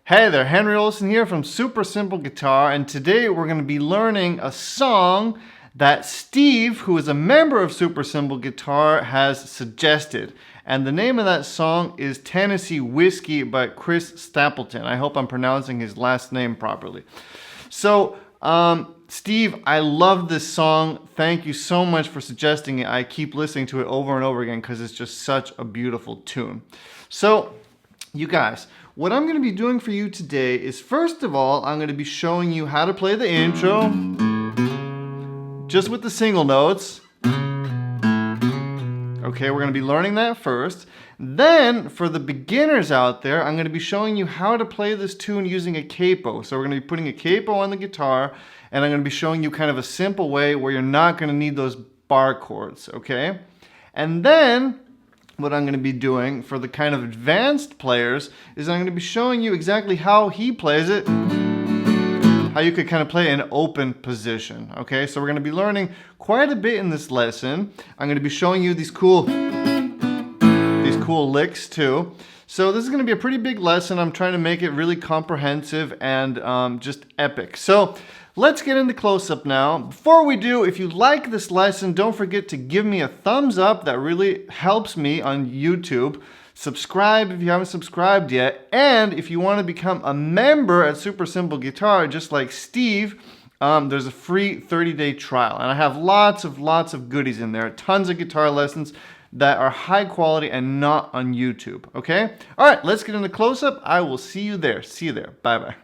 Hey there, Henry Olson here from Super Simple Guitar, and today we're going to be learning a song that Steve, who is a member of Super Simple Guitar, has suggested. And the name of that song is Tennessee Whiskey by Chris Stapleton. I hope I'm pronouncing his last name properly. So, Steve, I love this song. Thank you so much for suggesting it. I keep listening to it over and over again because it's just such a beautiful tune. So, you guys, what I'm going to be doing for you today is, first of all, I'm going to be showing you how to play the intro just with the single notes. Okay, we're going to be learning that first. Then, for the beginners out there, I'm going to be showing you how to play this tune using a capo. So we're going to be putting a capo on the guitar, and I'm going to be showing you kind of a simple way where you're not going to need those bar chords, okay? And then what I'm going to be doing for the kind of advanced players is I'm going to be showing you exactly how he plays it, how you could kind of play an open position. Okay, so we're going to be learning quite a bit in this lesson. I'm going to be showing you these cool licks too. So this is going to be a pretty big lesson. I'm trying to make it really comprehensive and just epic. So let's get into close-up now. Before we do, if you like this lesson, don't forget to give me a thumbs up. That really helps me on YouTube. Subscribe if you haven't subscribed yet. And if you want to become a member at Super Simple Guitar, just like Steve, there's a free 30-day trial. And I have lots of goodies in there. Tons of guitar lessons that are high quality and not on YouTube. Okay? All right, let's get into close-up. I will see you there. See you there. Bye-bye.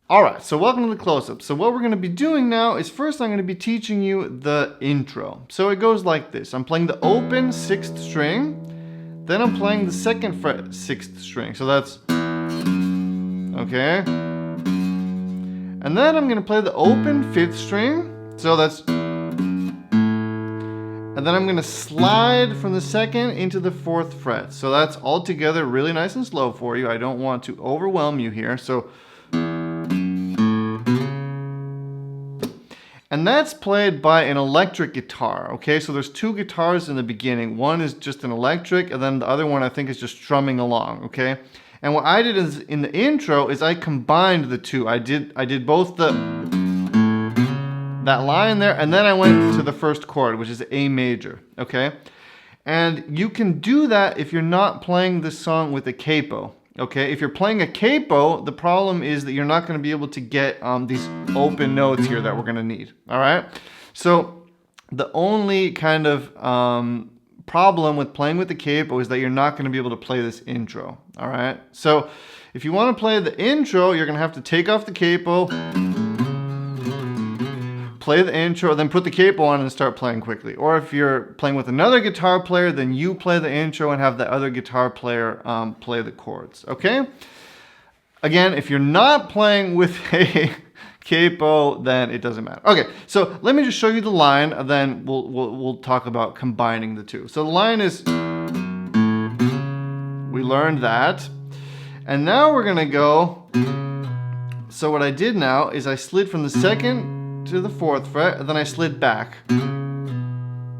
Alright, so welcome to the close-up. So what we're going to be doing now is, first I'm going to be teaching you the intro. So it goes like this. I'm playing the open 6th string, then I'm playing the 2nd fret 6th string. So that's, okay. And then I'm going to play the open 5th string. So that's, and then I'm going to slide from the 2nd into the 4th fret. So that's all together really nice and slow for you. I don't want to overwhelm you here. So, and that's played by an electric guitar, okay? So there's two guitars in the beginning. One is just an electric, and then the other one I think is just strumming along, okay? And what I did is, in the intro, is I combined the two. I did both that line there, and then I went to the first chord, which is A major, okay? And you can do that if you're not playing this song with a capo. Okay, if you're playing a capo, the problem is that you're not going to be able to get these open notes here that we're going to need. All right, so the only kind of problem with playing with the capo is that you're not going to be able to play this intro. All right, so if you want to play the intro, you're going to have to take off the capo, play the intro, then put the capo on and start playing quickly. Or if you're playing with another guitar player, then you play the intro and have the other guitar player play the chords, okay? Again, if you're not playing with a capo, then it doesn't matter. Okay, so let me just show you the line, and then we'll talk about combining the two. So the line is, we learned that, and now we're gonna go, so what I did now is I slid from the 2nd to the 4th fret, and then I slid back.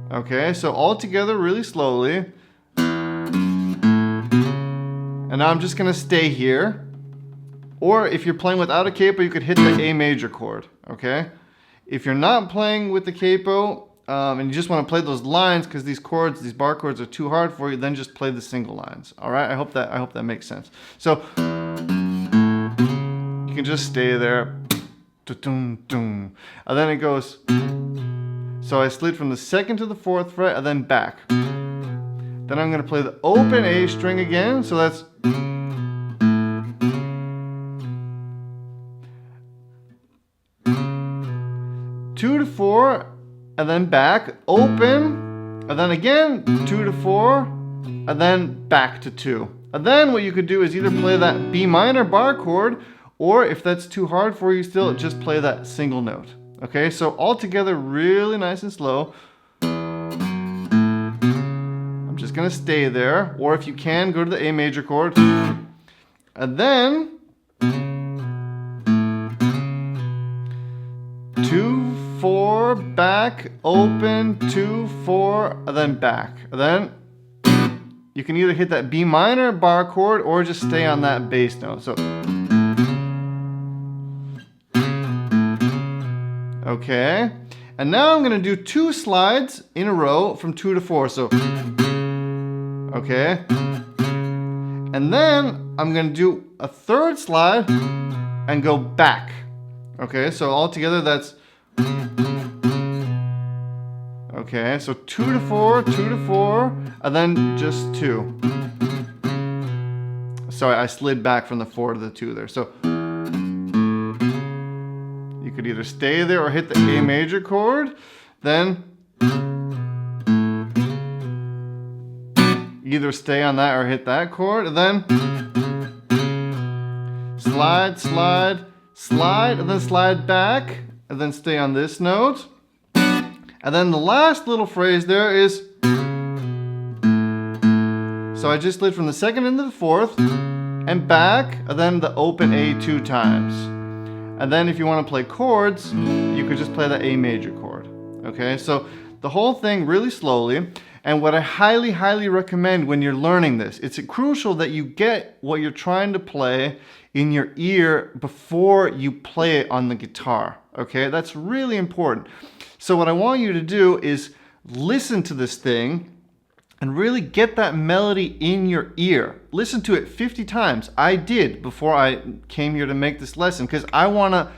Okay, so all together really slowly. And now I'm just gonna stay here. Or if you're playing without a capo, you could hit the A major chord, okay? If you're not playing with the capo, and you just wanna play those lines because these chords, these bar chords are too hard for you, then just play the single lines, all right? I hope that makes sense. So, you can just stay there. And then it goes, so I slid from the 2nd to the 4th fret and then back. Then I'm going to play the open A string again, so that's, 2 to 4 and then back, open, and then again 2 to 4, and then back to 2. And then what you could do is either play that B minor bar chord, or if that's too hard for you still, just play that single note. Okay, so all together really nice and slow. I'm just gonna stay there, or if you can, go to the A major chord. And then 2, 4, back, open, 2, 4, and then back. And then you can either hit that B minor bar chord or just stay on that bass note. So, okay. And now I'm going to do 2 slides in a row from 2 to 4. So, okay. And then I'm going to do a 3rd slide and go back. Okay, so all together that's, okay, so 2 to 4, 2 to 4, and then just 2. Sorry, I slid back from the 4 to the 2 there. So you could either stay there or hit the A major chord, then either stay on that or hit that chord, and then slide, slide, slide, and then slide back, and then stay on this note. And then the last little phrase there is, so I just slid from the 2nd into the 4th, and back, and then the open A 2 times. And then if you want to play chords, you could just play the A major chord. Okay, so the whole thing really slowly. And what I highly, highly recommend when you're learning this, it's crucial that you get what you're trying to play in your ear before you play it on the guitar. Okay, that's really important. So what I want you to do is listen to this thing and really get that melody in your ear. Listen to it 50 times. I did before I came here to make this lesson, because I want to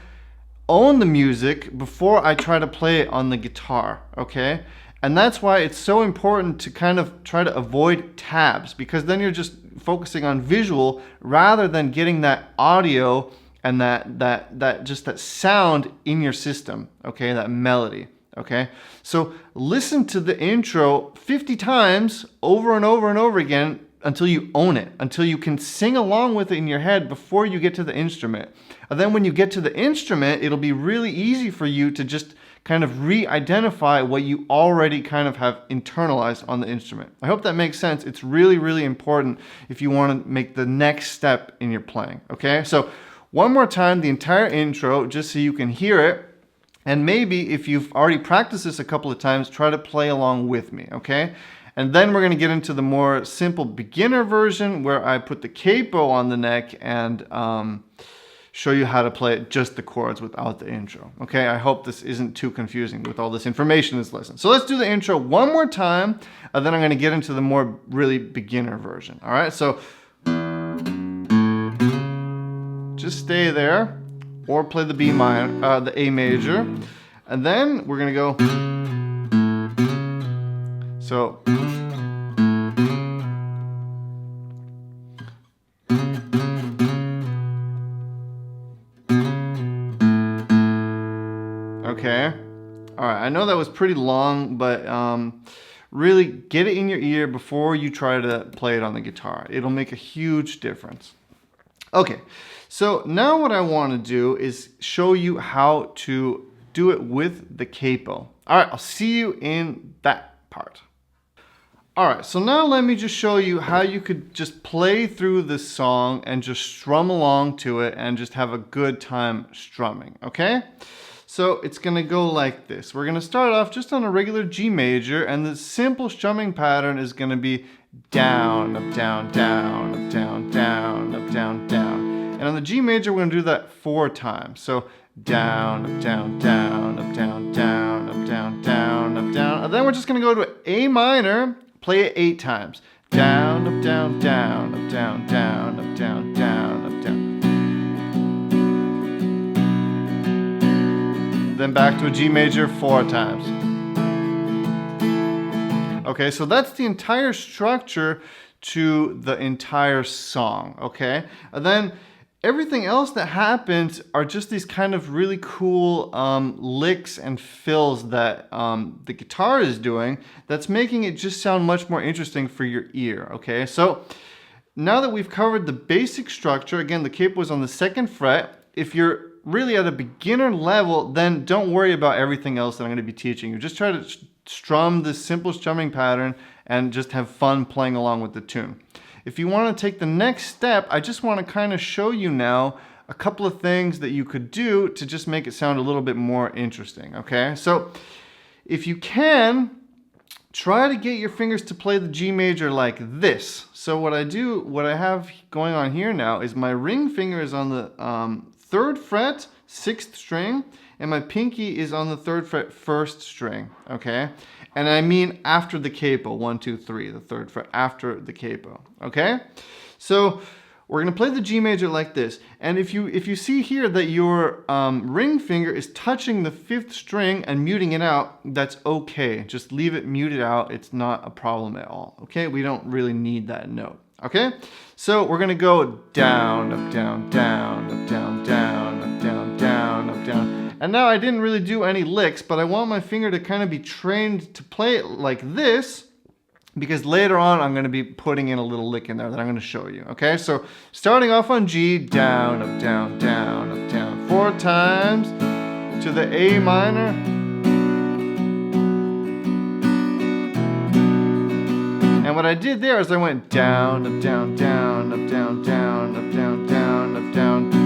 own the music before I try to play it on the guitar, okay? And that's why it's so important to kind of try to avoid tabs, because then you're just focusing on visual rather than getting that audio and that sound in your system, okay? That melody, okay? So listen to the intro 50 times over and over and over again until you own it, until you can sing along with it in your head before you get to the instrument. And then when you get to the instrument, it'll be really easy for you to just kind of re-identify what you already kind of have internalized on the instrument. I hope that makes sense. It's really, really important if you want to make the next step in your playing, okay? So one more time, the entire intro, just so you can hear it. And maybe if you've already practiced this a couple of times, try to play along with me, okay? And then we're going to get into the more simple beginner version where I put the capo on the neck and show you how to play just the chords without the intro. Okay, I hope this isn't too confusing with all this information in this lesson. So let's do the intro one more time, and then I'm going to get into the more really beginner version. All right, so just stay there, or play the B minor, the A major, and then we're going to go. So. Okay, all right, I know that was pretty long, but really get it in your ear before you try to play it on the guitar. It'll make a huge difference. Okay, so now what I want to do is show you how to do it with the capo. All right, I'll see you in that part. All right, so now let me just show you how you could just play through this song and just strum along to it and just have a good time strumming, okay? So it's going to go like this. We're going to start off just on a regular G major, and the simple strumming pattern is going to be down, up, down, down, up, down, down, up, down, down. And on the G major, we're going to do that 4 times. So down, up, down, down, up, down, down, up, down, down, up, down. And then we're just going to go to A minor, play it 8 times. Down, up, down, down, up, down, down, up, down, down, up, down. Then back to a G major 4 times. Okay, so that's the entire structure to the entire song, okay? And then everything else that happens are just these kind of really cool licks and fills that the guitar is doing that's making it just sound much more interesting for your ear, okay? So now that we've covered the basic structure, again, the capo is on the 2nd fret. If you're really at a beginner level, then don't worry about everything else that I'm going to be teaching you. Just try to strum this simple strumming pattern and just have fun playing along with the tune. If you want to take the next step, I just want to kind of show you now a couple of things that you could do to just make it sound a little bit more interesting, okay? So if you can, try to get your fingers to play the G major like this. So what I have going on here now is my ring finger is on the 3rd fret, 6th string, and my pinky is on the 3rd fret, 1st string, okay? And I mean after the capo, 1, 2, 3, the 3rd fret after the capo, okay? So we're gonna play the G major like this. And if you see here that your ring finger is touching the 5th string and muting it out, that's okay. Just leave it muted out. It's not a problem at all, okay? We don't really need that note, okay? So we're gonna go down, up, down, down, up, down, down, up, down, down, up, down. And now I didn't really do any licks, but I want my finger to kind of be trained to play it like this, because later on I'm going to be putting in a little lick in there that I'm going to show you. Okay, so starting off on G, down, up, down, down, up, down, 4 times to the A minor. And what I did there is I went down, up, down, down, up, down, down, up, down, down, up, down.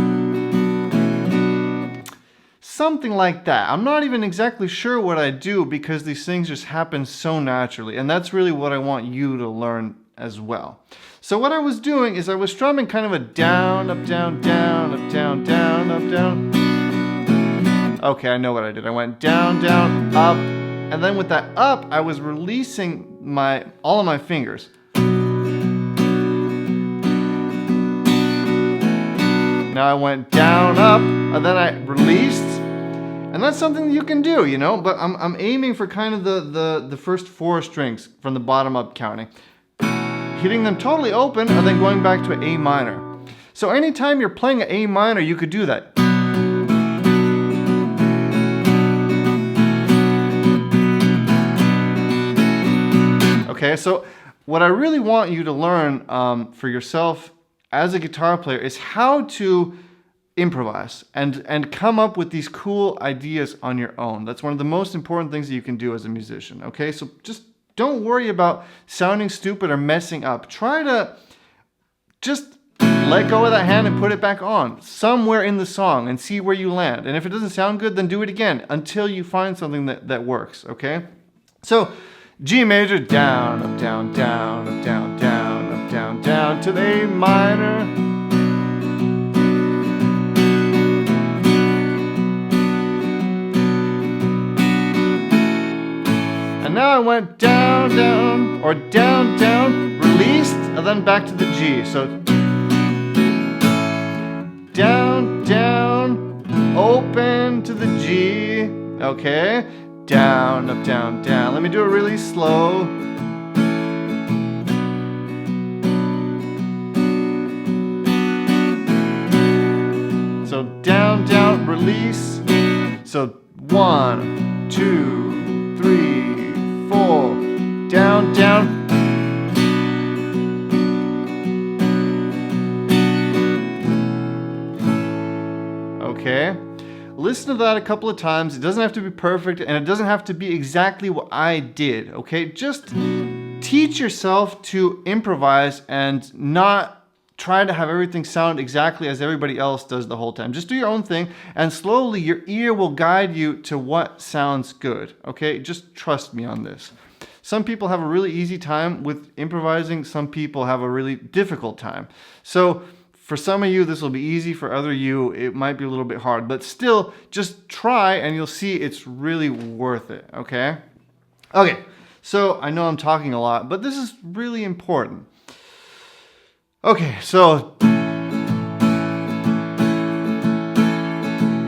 Something like that. I'm not even exactly sure what I do because these things just happen so naturally, and that's really what I want you to learn as well. So what I was doing is I was strumming kind of a down, up, down, down, up, down, down, up, down. Okay, I know what I did. I went down, down, up, and then with that up, I was releasing all of my fingers. Now I went down, up, and then I released. And that's something that you can do, you know, but I'm aiming for kind of the first 4 strings from the bottom up counting. Hitting them totally open and then going back to an A minor. So anytime you're playing an A minor, you could do that. Okay, so what I really want you to learn for yourself as a guitar player is how to improvise and come up with these cool ideas on your own. That's one of the most important things that you can do as a musician, okay? So just don't worry about sounding stupid or messing up. Try to just let go of that hand and put it back on somewhere in the song and see where you land. And if it doesn't sound good, then do it again until you find something that works, okay? So G major, down, up, down, down, up, down, down, up, down, down to the A minor. And now I went down, down, or down, down, released, and then back to the G. So down, down, open to the G, okay? Down, up, down, down. Let me do it really slow. So down, down, release. So 1, 2, 3, 4, down, down. Okay, listen to that a couple of times. It doesn't have to be perfect and it doesn't have to be exactly what I did, okay? Just teach yourself to improvise and not try to have everything sound exactly as everybody else does the whole time. Just do your own thing and slowly your ear will guide you to what sounds good, okay? Just trust me on this. Some people have a really easy time with improvising. Some people have a really difficult time. So for some of you, this will be easy. For other you, it might be a little bit hard. But still, just try and you'll see it's really worth it, okay? Okay, so I know I'm talking a lot, but this is really important. Okay, so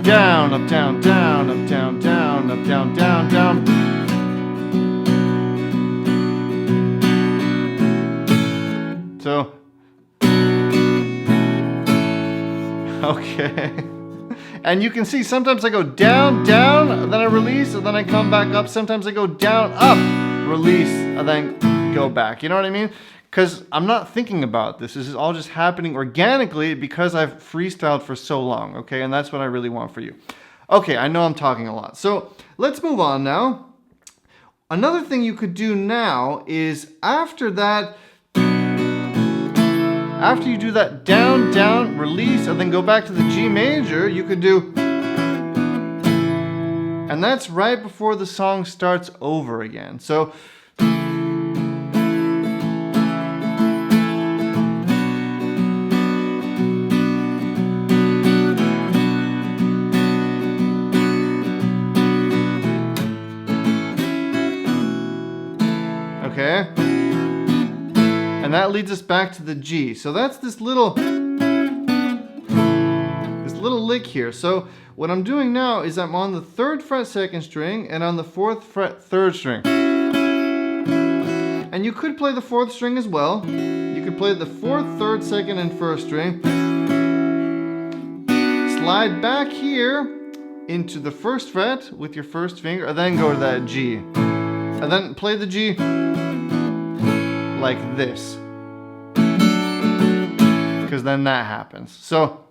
down, up, down, down, up, down, down, up, down, down, down. So Okay. And you can see sometimes I go down, down, then I release, and then I come back up. Sometimes I go down, up, release, and then go back. You know what I mean? Because I'm not thinking about this. This is all just happening organically because I've freestyled for so long, okay? And that's what I really want for you. Okay, I know I'm talking a lot. So let's move on now. Another thing you could do now is after that, after you do that down, down, release, and then go back to the G major, you could do, and that's right before the song starts over again. So, okay? And that leads us back to the G. So that's this little lick here. So what I'm doing now is I'm on the 3rd fret 2nd string and on the 4th fret 3rd string. And you could play the 4th string as well. You could play the 4th, 3rd, 2nd, and 1st string. Slide back here into the 1st fret with your 1st finger, and then go to that G. And then play the G like this. Because then that happens. So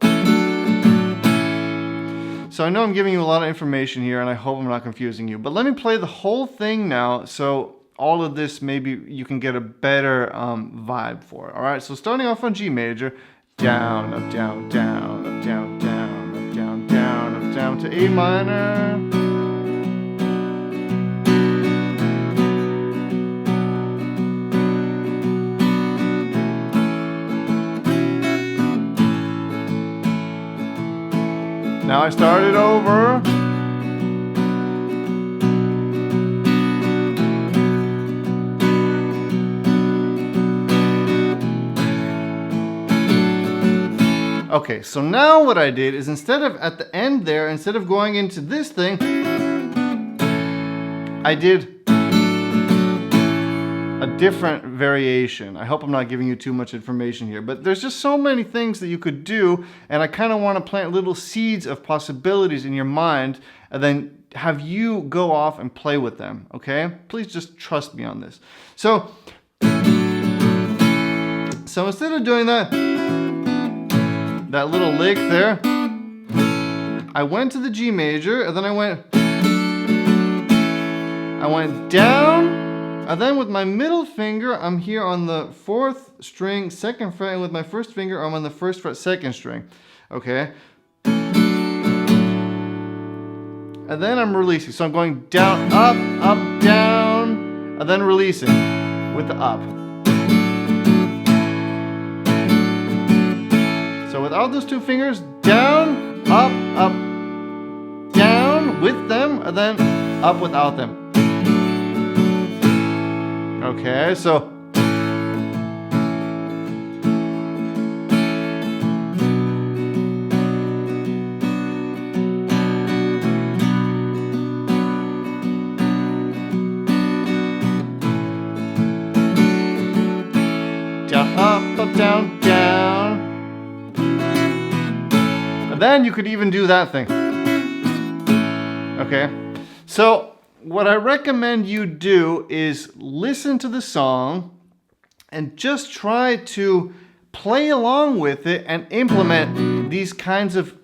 I know I'm giving you a lot of information here, and I hope I'm not confusing you. But let me play the whole thing now, so all of this maybe you can get a better vibe for it. All right, so starting off on G major, down, up, down, down, up, down, down, up, down, down, up, down to A minor. Now I start it over. Okay, so now what I did is instead of at the end there, instead of going into this thing, I did a different variation. I hope I'm not giving you too much information here, but there's just so many things that you could do, and I kind of want to plant little seeds of possibilities in your mind and then have you go off and play with them, okay? Please just trust me on this. So instead of doing that little lick there, I went to the G major, and then I went down. And then with my middle finger, I'm here on the 4th string, 2nd fret, and with my 1st finger, I'm on the 1st fret, 2nd string. Okay? And then I'm releasing. So I'm going down, up, up, down, and then releasing with the up. So without those 2 fingers, down, up, up, down with them, and then up without them. Okay, so down, up, down, down. And then you could even do that thing. Okay, so what I recommend you do is listen to the song and just try to play along with it and implement these kinds of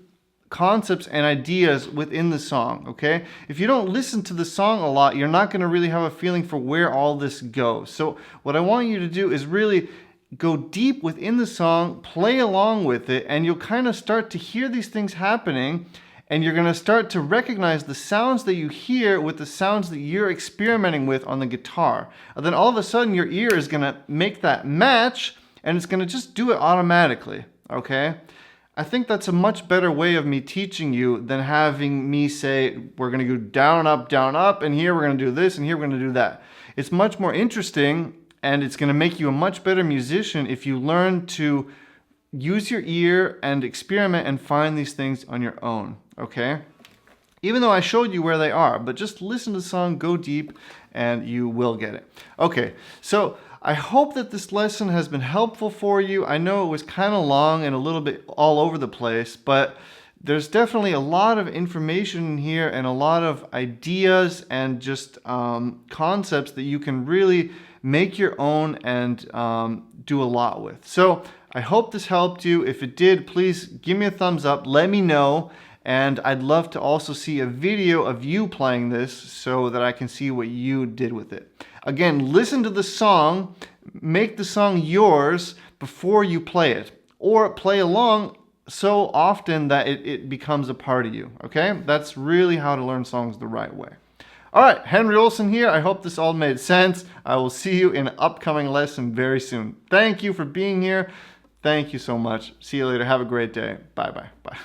concepts and ideas within the song, okay? If you don't listen to the song a lot, you're not going to really have a feeling for where all this goes. So what I want you to do is really go deep within the song, play along with it, and you'll kind of start to hear these things happening. And you're going to start to recognize the sounds that you hear with the sounds that you're experimenting with on the guitar. And then all of a sudden your ear is going to make that match, and it's going to just do it automatically, okay? I think that's a much better way of me teaching you than having me say, we're going to go down, up, and here we're going to do this, and here we're going to do that. It's much more interesting, and it's going to make you a much better musician if you learn to use your ear and experiment and find these things on your own, okay? Even though I showed you where they are, but just listen to the song, go deep, and you will get it. Okay, so I hope that this lesson has been helpful for you. I know it was kind of long and a little bit all over the place, but there's definitely a lot of information in here and a lot of ideas and just concepts that you can really make your own and do a lot with. So I hope this helped you. If it did, please give me a thumbs up. Let me know. And I'd love to also see a video of you playing this so that I can see what you did with it. Again, listen to the song, make the song yours before you play it, or play along so often that it becomes a part of you, okay? That's really how to learn songs the right way. All right, Henry Olsen here. I hope this all made sense. I will see you in an upcoming lesson very soon. Thank you for being here. Thank you so much. See you later. Have a great day. Bye-bye. Bye.